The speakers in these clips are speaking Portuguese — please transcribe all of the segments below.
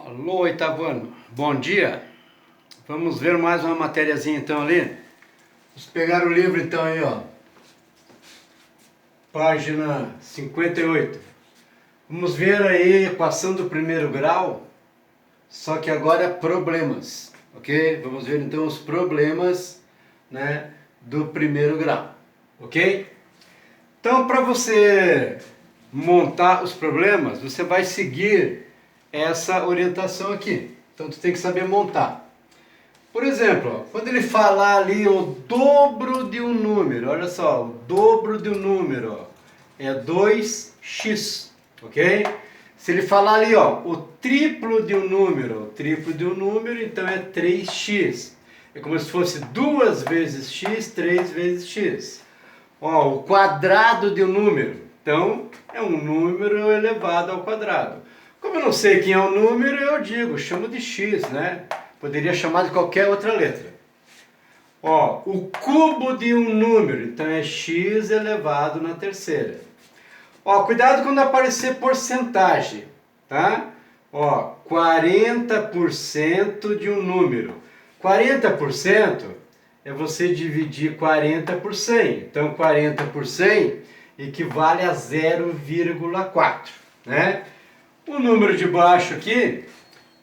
Alô, oitavo ano, bom dia. Vamos ver mais uma matériazinha então ali. Vamos pegar o livro então aí, ó. Página 58. Vamos ver aí equação do primeiro grau, só que agora problemas, ok? Vamos ver então os problemas, né, do primeiro grau, ok? Então, para você montar os problemas, você vai seguir essa orientação aqui. Então, tu tem que saber montar. Por exemplo, ó, quando ele falar ali o dobro de um número, olha só, o dobro de um número, ó, é 2x, ok? Se ele falar ali, ó, o triplo de um número, então é 3x. É como se fosse 2 vezes x, 3 vezes x. Ó, o quadrado de um número, então é um número elevado ao quadrado. Como eu não sei quem é o número, eu chamo de x, né? Poderia chamar de qualquer outra letra. Ó, o cubo de um número, então é x elevado na terceira. Ó, cuidado quando aparecer porcentagem, tá? Ó, 40% de um número. 40% é você dividir 40 por 100. Então, 40 por 100 equivale a 0,4, né? O número de baixo aqui,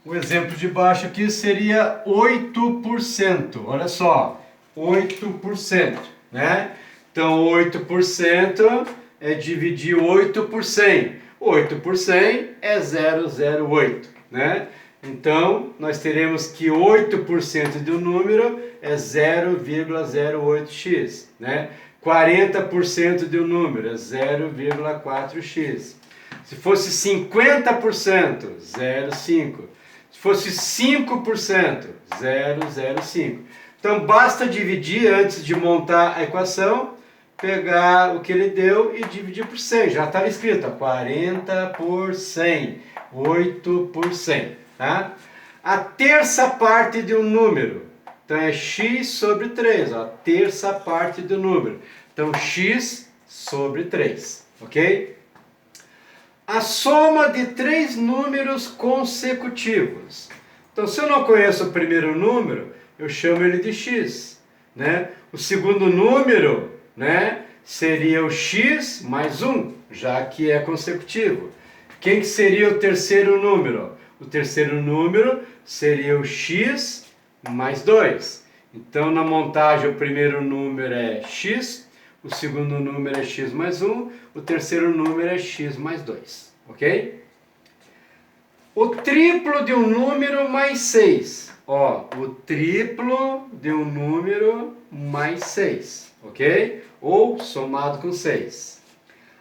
o exemplo de baixo aqui seria 8%. Olha só, 8%, né? Então, 8% é dividir 8 por 100. 8 por 100 é 0,08, né? Então, nós teremos que 8% do número é 0,08x, né? 40% do número é 0,4x. Se fosse 50%, 0,5. Se fosse 5%, 0,05. Então, basta dividir antes de montar a equação, pegar o que ele deu e dividir por 100. Já estava escrito, ó, 40 por 100, 8 por 100. Tá? A terça parte de um número, então é x sobre 3, ó, a terça parte do número. Então, x sobre 3, ok? A soma de 3 números consecutivos. Então, se eu não conheço o primeiro número, eu chamo ele de x, né? O segundo número, né, seria o x mais 1, já que é consecutivo. Quem que seria o terceiro número? O terceiro número seria o x mais 2. Então, na montagem, o primeiro número é x, o segundo número é x mais 1, o terceiro número é x mais 2, ok? O triplo de um número mais 6. Ó, o triplo de um número mais 6, ok? Ou somado com 6.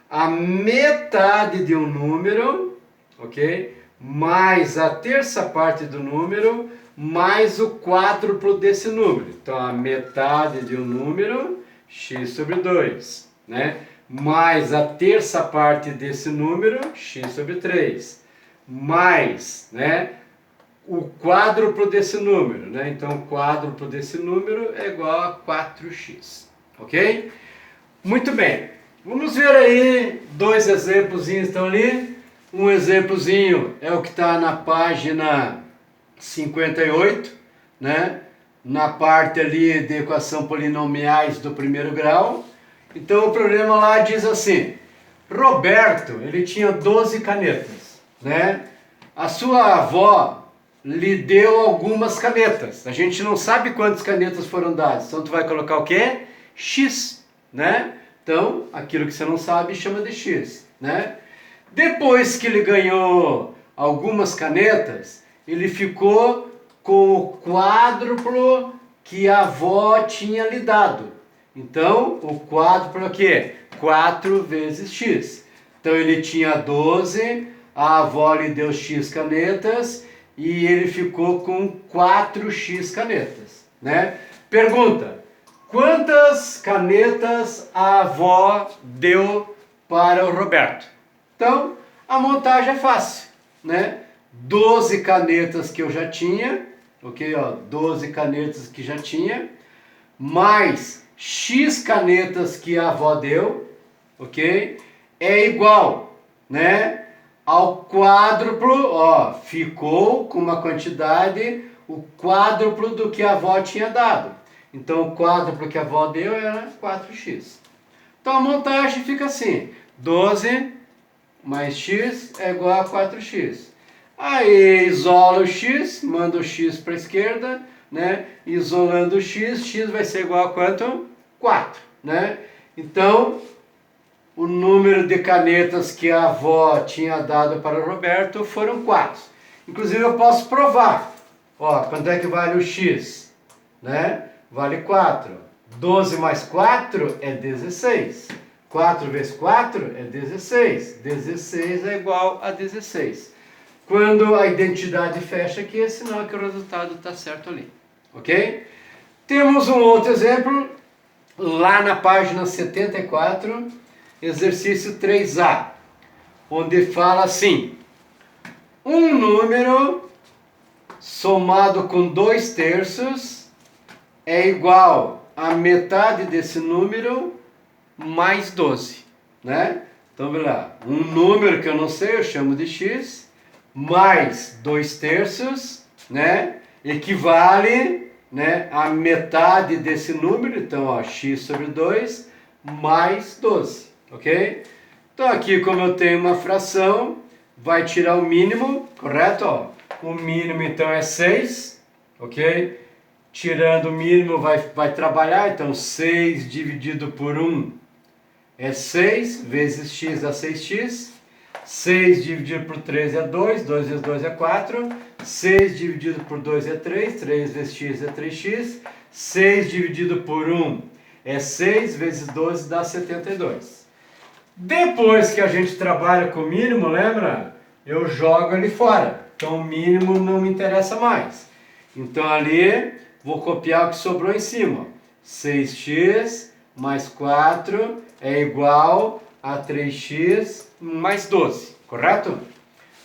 A metade de um número, ok? Mais a terça parte do número, mais o quádruplo desse número. Então, a metade de um número, x sobre 2, né? Mais a terça parte desse número, x sobre 3. Mais, né, o quádruplo desse número, né? Então, o quádruplo desse número é igual a 4x, ok? Muito bem. Vamos ver aí dois exemplos estão ali. Um exemplozinho é o que está na página 58, né? Na parte ali de equação polinomiais do primeiro grau. Então o problema lá diz assim: Roberto, ele tinha 12 canetas, né? A sua avó lhe deu algumas canetas. A gente não sabe quantas canetas foram dadas. Então tu vai colocar o quê? X, né? Então, aquilo que você não sabe chama de x, né? Depois que ele ganhou algumas canetas, ele ficou com o quádruplo que a avó tinha lhe dado. Então, o quádruplo é o quê? 4 vezes x. Então, ele tinha 12, a avó lhe deu x canetas e ele ficou com 4x canetas, né? Pergunta: quantas canetas a avó deu para o Roberto? Então, a montagem é fácil, né? 12 canetas que eu já tinha, ok? Ó, 12 canetas que já tinha, mais x canetas que a avó deu, ok? É igual, né, ao quádruplo, ó, ficou com uma quantidade, o quádruplo do que a avó tinha dado. Então, o quádruplo que a avó deu era 4x. Então, a montagem fica assim, 12 mais x é igual a 4x. Aí, isola o x, manda o x para a esquerda, né? Isolando o x, x vai ser igual a quanto? 4, né? Então, o número de canetas que a avó tinha dado para o Roberto foram 4. Inclusive, eu posso provar. Ó, quanto é que vale o x? Né? Vale 4. 12 mais 4 é 16. 4 vezes 4 é 16. 16 é igual a 16. Quando a identidade fecha aqui, é sinal que o resultado está certo ali. Ok? Temos um outro exemplo, lá na página 74, exercício 3A, onde fala assim: um número somado com 2/3 é igual a metade desse número mais 12, né? Então, vamos lá, um número que eu não sei, eu chamo de x, mais 2/3, né? Equivale, né, a metade desse número, então, ó, x sobre 2 mais 12, ok? Então, aqui, como eu tenho uma fração, vai tirar o mínimo, correto? Ó, o mínimo, então, é 6, ok? Tirando o mínimo, vai trabalhar, então, 6 dividido por 1 é 6, vezes x dá 6x. 6 dividido por 3 é 2, 2 vezes 2 é 4, 6 dividido por 2 é 3, 3 vezes x é 3x, 6 dividido por 1 é 6, vezes 12 dá 72. Depois que a gente trabalha com o mínimo, lembra? Eu jogo ele fora, então o mínimo não me interessa mais. Então ali, vou copiar o que sobrou em cima. 6x mais 4 é igual a 3x mais 12, correto?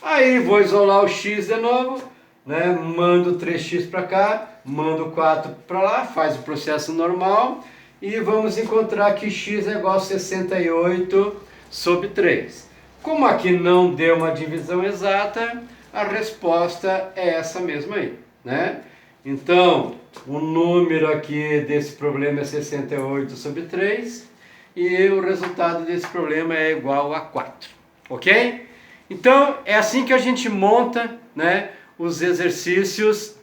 Aí vou isolar o x de novo, né? Mando 3x para cá, mando 4 para lá, faz o processo normal e vamos encontrar que x é igual a 68 sobre 3. Como aqui não deu uma divisão exata, a resposta é essa mesma aí, né? Então, o número aqui desse problema é 68 sobre 3 e o resultado desse problema é igual a 4, ok? Então, é assim que a gente monta, né, os exercícios,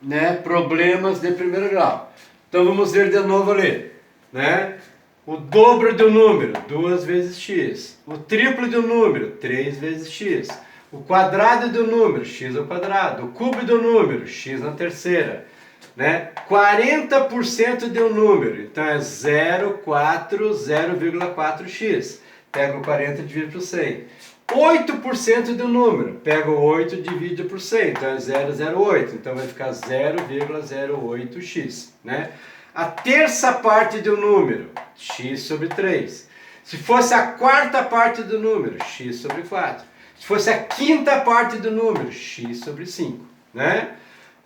né, problemas de primeiro grau. Então, vamos ver de novo ali, né? O dobro do número, 2 vezes x. O triplo do número, 3 vezes x. O quadrado do número, x ao quadrado. O cubo do número, x na terceira. Né? 40% de um número, então é 0,4x. Pega o 40 e divide por 100. 8% do número, pega o 8 e divide por 100, então é 0,08. Então vai ficar 0,08x. Né? A terça parte do número, x sobre 3. Se fosse a quarta parte do número, x sobre 4. Se fosse a quinta parte do número, x sobre 5. Né?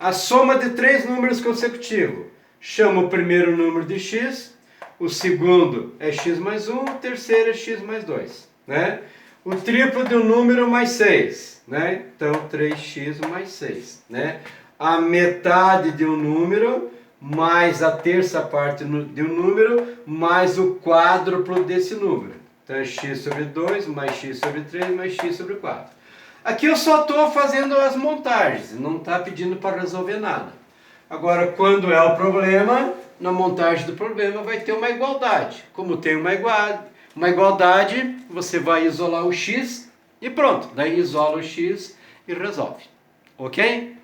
A soma de 3 números consecutivos. Chama o primeiro número de x, o segundo é x mais 1, o terceiro é x mais 2. Né? O triplo de um número mais 6. Né? Então, 3x mais 6. Né? A metade de um número mais a terça parte de um número mais o quádruplo desse número. Então, é x sobre 2 mais x sobre 3 mais x sobre 4. Aqui eu só estou fazendo as montagens, não está pedindo para resolver nada. Agora, quando é o problema, na montagem do problema vai ter uma igualdade. Como tem uma igualdade, você vai isolar o x e pronto. Daí isola o x e resolve. Ok?